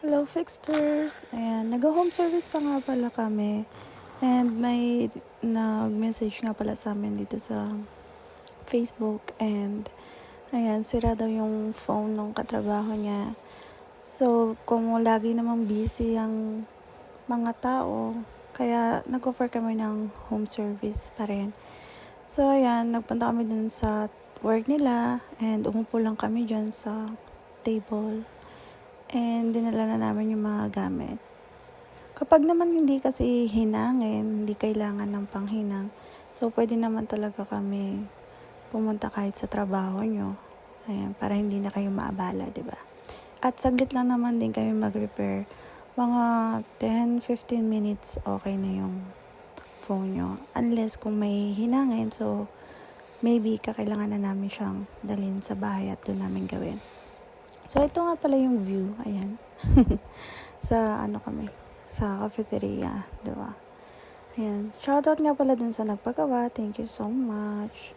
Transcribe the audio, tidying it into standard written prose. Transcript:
Hello, Fixters! Ayan, nag-home service pa nga pala kami. And may nag-message nga pala sa amin dito sa Facebook. And ayan, sira daw yung phone ng katrabaho niya. So, kung lagi namang busy ang mga tao, kaya nag-offer kami ng home service pa rin. So, ayan, nagpunta kami dun sa work nila and umupo lang kami dyan sa table. And dinala na namin yung mga gamit. Kapag naman hindi kasi hinangin, hindi kailangan ng panghinang, so pwede naman talaga kami pumunta kahit sa trabaho nyo. Ayan, para hindi na kayo maabala, di ba? At saglit lang naman din kami mag-repair. Mga 10-15 minutes okay na yung phone nyo. Unless kung may hinangin, so maybe kakailangan na namin siyang dalhin sa bahay at doon namin gawin. So, ito nga pala yung view. Ayan. Sa sa cafeteria. Diba? Ayan. Shoutout nga pala dun sa nagpagawa. Thank you so much.